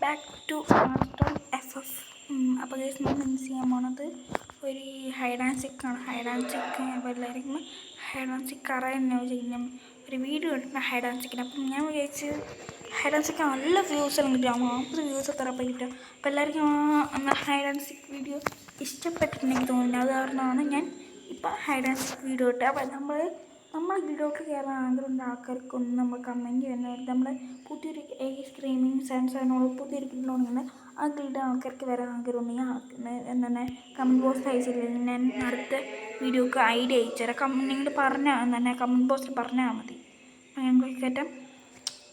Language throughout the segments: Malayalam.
Back to master FF. അപ്പോൾ ഗൈസ് നമ്മൾ ഇന്ന് ചെയ്യാൻ പോണത് ഒരു ഹൈഡ് ആൻഡ് സിക്കാണ്. ഹൈഡ് ആൻഡ് സിക്ക് അപ്പോൾ എല്ലാവർക്കും ഹൈഡ് ആൻഡ് സിക്ക് അറിയാൻ ചെയ്യുന്ന ഒരു വീഡിയോ എടുക്കുന്ന ഹൈഡ് ആൻഡ് സിക്കിന്. അപ്പം ഞാൻ വിചാരിച്ച് ഹൈഡ് ആൻഡ് സിക്ക് നല്ല വ്യൂസ് എല്ലാം കിട്ടും, 40 വ്യൂസ് എത്ര അപ്പം കിട്ടും. അപ്പോൾ എല്ലാവർക്കും ഹൈഡ് ആൻഡ് സിക്ക് വീഡിയോ ഇഷ്ടപ്പെട്ടിട്ടുണ്ടെങ്കിൽ തോന്നുന്നു. അത് കാരണമാണ് ഞാൻ ഇപ്പം ഹൈഡ് ആൻഡ് സിക്ക് വീഡിയോ ഇട്ടത്. അപ്പോൾ നമ്മൾ വീഡിയോക്ക് കയറാൻ ആഗ്രഹമുള്ള ആൾക്കാർക്കൊന്നും നമ്മൾ കമൻറ്റ് ചെയ്യുന്നത് നമ്മൾ പുതിയൊരു സ്ക്രീമിങ് സെൻസറിനോട് പുതിയൊരു കിട്ടുന്നുണ്ടെങ്കിൽ ആ കിട്ടുന്ന ആൾക്കാർക്ക് വരാൻ ആഗ്രഹമുണ്ടെങ്കിൽ എന്താണ് കമൻറ്റ് ബോക്സിൽ അയച്ചില്ലെങ്കിൽ ഞാൻ അടുത്ത വീഡിയോക്ക് ഐഡിയ അയച്ചുതരാം. നിങ്ങൾ പറഞ്ഞാൽ തന്നെ കമൻറ്റ് ബോക്സിൽ പറഞ്ഞാൽ മതി, ഞങ്ങൾ കയറ്റാം.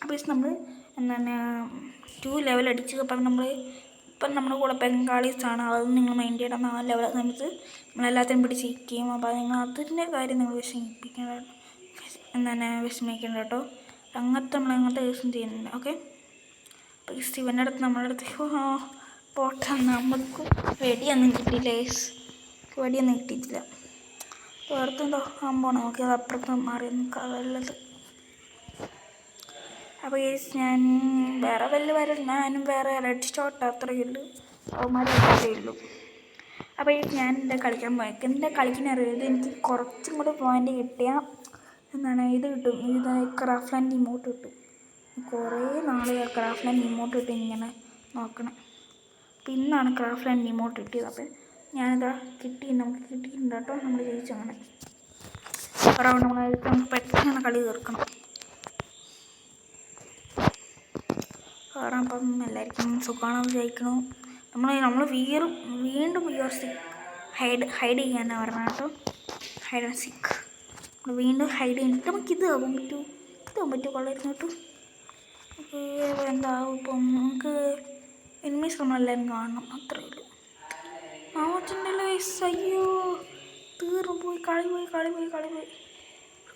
അപ്പോൾ നമ്മൾ എന്താണ് 2 ലെവൽ അടിച്ച്. അപ്പം നമ്മുടെ കൂടെ ബംഗാളീസാണ്, അതൊന്നും നിങ്ങൾ മൈൻഡ് ചെയ്യണം. 4 ലെവൽ നമുക്ക് നമ്മളെല്ലാത്തിനും പിടിച്ചിരിക്കുകയും. അപ്പോൾ നിങ്ങൾ അതിൻ്റെ കാര്യം നിങ്ങൾ വിഷമിക്കേണ്ട കേട്ടോ. അങ്ങനത്തെ ദിവസം ചെയ്യുന്നുണ്ട്. ഓക്കെ, അപ്പോൾ ശിവൻ്റെ അടുത്ത് നമ്മുടെ അടുത്ത് പോട്ടെ, നമുക്ക് വെടിയൊന്നും കിട്ടിയില്ല. വെടിയൊന്നും കിട്ടിയിട്ടില്ല. വേർത്തെന്തോ ആകുമ്പോൾ നമുക്ക് അത് അപ്പുറത്ത് മാറി നിൽക്കാറുള്ളത്. അപ്പോൾ ഞാൻ വേറെ ഞാനും വേറെ റെഡ് ഷോട്ട് അത്രയേ ഉള്ളൂ, അവന്മാരേ ഉള്ളൂ. അപ്പോൾ ഞാൻ കളിക്കാൻ പോയത് കളിക്കാൻ അറിയത് എനിക്ക് കുറച്ചും കൂടെ പോയിൻ്റ് കിട്ടിയാൽ ഇത് കിട്ടും. ഇത് ക്രാഫ്റ്റ് ആൻഡ് ഇമോട്ട് കിട്ടും. കുറേ നാൾ ക്രാഫ്റ്റ് ആൻഡ് ഇമോട്ട് കിട്ടി ഇങ്ങനെ നോക്കണം. അപ്പം ഇന്നാണ് ക്രാഫ്റ്റ് ആൻഡ് ഇമോട്ട് കിട്ടിയത്. അപ്പം ഞാനിതാ നമുക്ക് കിട്ടിയിട്ടുണ്ട് കേട്ടോ. നമ്മൾ ജയിച്ചു. അങ്ങനെ റൗണ്ട് നമുക്ക് പെട്ടെന്ന് കളി തീർക്കണം. കാരണം അപ്പം എല്ലാവർക്കും സുഖമാണ് ജയിക്കണം. നമ്മൾ വീണ്ടും ഹൈഡ് ചെയ്യാനാണ് പറഞ്ഞത് കേട്ടോ. ഹൈഡ് ആൻഡ് സീക്ക് വീണ്ടും ഹൈഡ് ചെയ്തിട്ട് നമുക്കിത് ആവാൻ പറ്റും കൊള്ളായിരുന്നു കേട്ടോ. എന്താവും ഇപ്പം നമുക്ക് എനിമീസ് നമ്മളെല്ലാവരും കാണണം, അത്രയേ ഉള്ളൂ. അയ്യോ തീർന്നു പോയി, കളി പോയി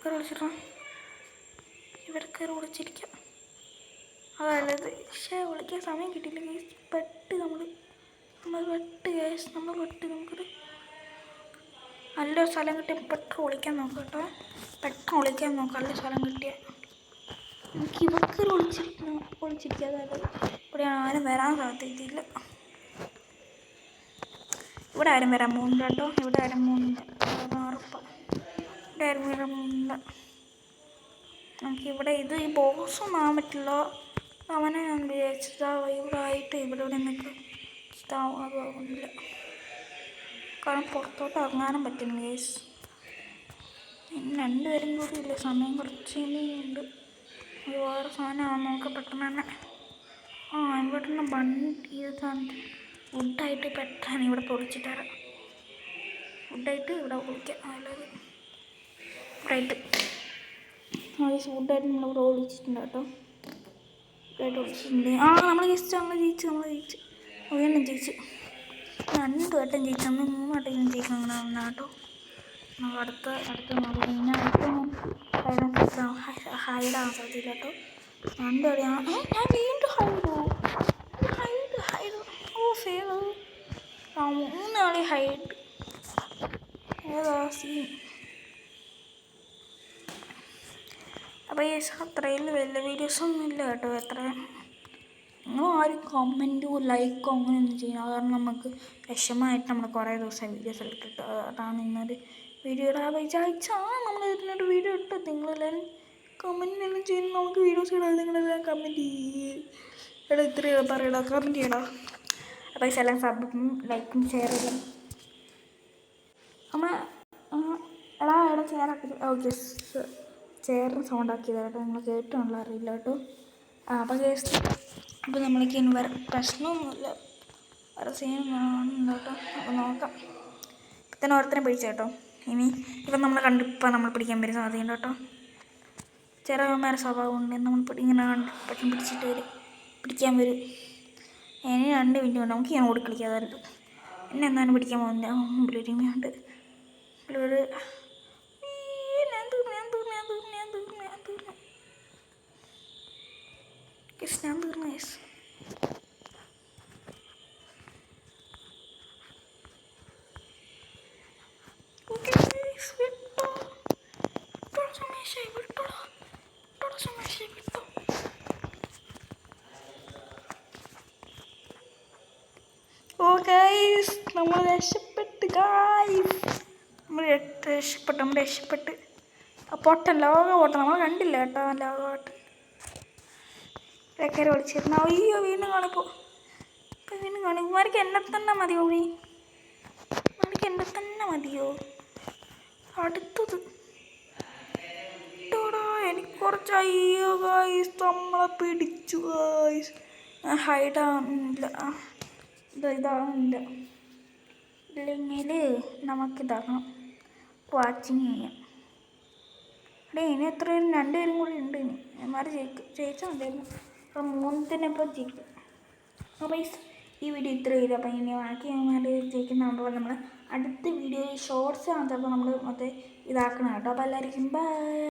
വിളിച്ചിട്ടാ ഇവർക്ക് വിളിച്ചിരിക്കാം. അതല്ലത് വിളിക്കാൻ സമയം കിട്ടിയില്ല കേസ്. നമ്മൾ നമുക്കൊരു നല്ലൊരു സ്ഥലം കിട്ടിയ പെട്ടെന്ന് വിളിക്കാൻ നോക്കാം കേട്ടോ. നല്ല സ്ഥലം കിട്ടിയ എനിക്ക് ഇവർക്ക് വിളിച്ചിരിക്കാതെ ഇവിടെ ആരും വരാൻ സാധ്യതയില്ല. ഇവിടെ ആരും വരാൻ പോകുന്നില്ല കേട്ടോ. ഇവിടെ ആരും വരാൻ പോകുന്നില്ല. നമുക്കിവിടെ ഈ ബോസൊന്നും ആവാൻ പറ്റില്ല. അവനെ ഞാൻ വിചാരിച്ചതാ ഇവിടെ ആയിട്ട് ഇവിടെ നിൽക്കും. അതാവുന്നില്ല, കാരണം പുറത്തോട്ട് ഇറങ്ങാനും പറ്റുന്നു കേസ്. 2 പേരും കൂടി ഇല്ല, സമയം കുറച്ച് ഉണ്ട്. വേറെ സാധനമാണ് നമുക്ക് പെട്ടെന്ന് തന്നെ. ഇവിടെ വുഡായിട്ട് പെട്ടെന്ന് ഇവിടെ പൊളിച്ചിട്ടാണ്. വുഡായിട്ട് ഇവിടെ പൊളിക്കാം. നല്ലത് വുഡായിട്ട് നമ്മളിവിടെ ഒളിച്ചിട്ടുണ്ട് കേട്ടോ. ഒളിച്ചിട്ടുണ്ട്. നമ്മൾ ജയിച്ചു. വീണ്ടും ജയിച്ചു. 2 വട്ടം ജയിച്ചു. നമ്മൾ 3 വട്ടം ജയിക്കണം. അങ്ങനെ വന്നാൽ കേട്ടോ. നമുക്ക് അടുത്ത ഹൈഡാകാൻ സാധ്യത കേട്ടോ. 2 വരെയാണ്. ഞാൻ വീണ്ടും ഹൈഡ് സേവ് 3 കളി ഹൈഡ്. ഏതാ സീൻ? അപ്പോൾ അത്രയിൽ വലിയ വീഡിയോസൊന്നും ഇല്ല കേട്ടോ. നിങ്ങൾ ആരും കമൻറ്റോ ലൈക്കോ അങ്ങനെയൊന്നും ചെയ്യണം. കാരണം നമുക്ക് വിഷമമായിട്ട് നമ്മൾ കുറേ ദിവസം വീഡിയോസ് ഇട്ടിട്ട് അതാണ് ഇന്നൊരു വീഡിയോ ഇടാൻ വിചാരിച്ചാൽ നമ്മൾ ഇതിനൊരു വീഡിയോ ഇട്ടത്. നിങ്ങളെല്ലാവരും കമൻറ്റിനെല്ലാം ചെയ്യുന്നത്. നമുക്ക് വീഡിയോസ് ഇടാതെ നിങ്ങളെല്ലാം കമൻറ്റ് ചെയ്യണം. ഇത്രയും പറയണം, കമൻറ്റ് ചെയ്യണം. അപ്പോൾ എല്ലാം സബും ലൈക്കും ഷെയർ ചെയ്യണം. എടാ ചെയറാക്കി. ഓക്കെ, ചെയറിന് സൗണ്ട് ആക്കിയതാണ് കേട്ടോ. നിങ്ങൾ കേട്ടാണല്ലോ, അറിയില്ല കേട്ടോ. അപ്പോൾ നമ്മൾക്ക് ഇനി വേറെ പ്രശ്നമൊന്നുമില്ല, വേറെ സീനൊന്നും കേട്ടോ. അപ്പോൾ നോക്കാം. ഇപ്പം ഓരോരുത്തരും പിടിച്ച കേട്ടോ. ഇപ്പം നമ്മൾ പിടിക്കാൻ വരും സാധ്യതയുണ്ട് കേട്ടോ. ചെറുമാരെ സ്വഭാവം ഉണ്ട്. നമ്മൾ ഇങ്ങനെ പെട്ടെന്ന് പിടിക്കാൻ വരും. ഇനി 2 മിനിറ്റ് കൊണ്ട് നമുക്ക് ഞാൻ ഓടി കളിക്കാതായിരുന്നു. എന്നെ എന്നാലും പിടിക്കാൻ പോകുന്നില്ല. മുമ്പിലൊരുമയുണ്ട്. ഞാൻ തീർന്നു ഗൈസ്. ഗൈസ് നമ്മൾ രക്ഷപ്പെട്ട് ഗൈസ് നമ്മൾ രക്ഷപ്പെട്ട് പൊട്ടൻ ലോക പൊട്ടൻ നമ്മൾ കണ്ടില്ല കേട്ടോ ലോക പൊട്ടൻ ഇടയ്ക്കാരെ വിളിച്ചിരുന്നു. അയ്യോ വീണ്ടും കാണിപ്പോൾ വീണ്ടും കാണിക്കും. മാർക്ക് എന്നെ തന്നെ മതിയോ മാർക്ക് എന്നെ തന്നെ മതിയോ? അടുത്തത് എനിക്ക് കുറച്ച് അയ്യോ ഗൈസ് നമ്മളെ പിടിച്ചു ഗൈസ്. ഹൈഡാവുന്നില്ല ഇതാവുന്നില്ല ഇല്ലെങ്കിൽ നമുക്കിതാക്കണം വാച്ചിങ് ചെയ്യാം. ഇനി എത്രയും 2 പേരും കൂടി ഉണ്ട്. ഇനി എന്മാർ ജയിച്ചാൽ മതിയായിരുന്നു. അപ്പോൾ 3 ഇപ്പോൾ ജയിക്കും. അപ്പോൾ ഈ വീഡിയോ ഇത്ര ചെയ്തു. അപ്പോൾ ഇനി ബാക്കി അവന്മാർ ജയിക്കുന്നുമ്പോൾ നമ്മൾ അടുത്ത വീഡിയോ ഷോർട്സ് ആണ്. അപ്പോൾ നമ്മൾ മറ്റേ ഇതാക്കണം കേട്ടോ. അപ്പോൾ എല്ലാവർക്കും ബൈ.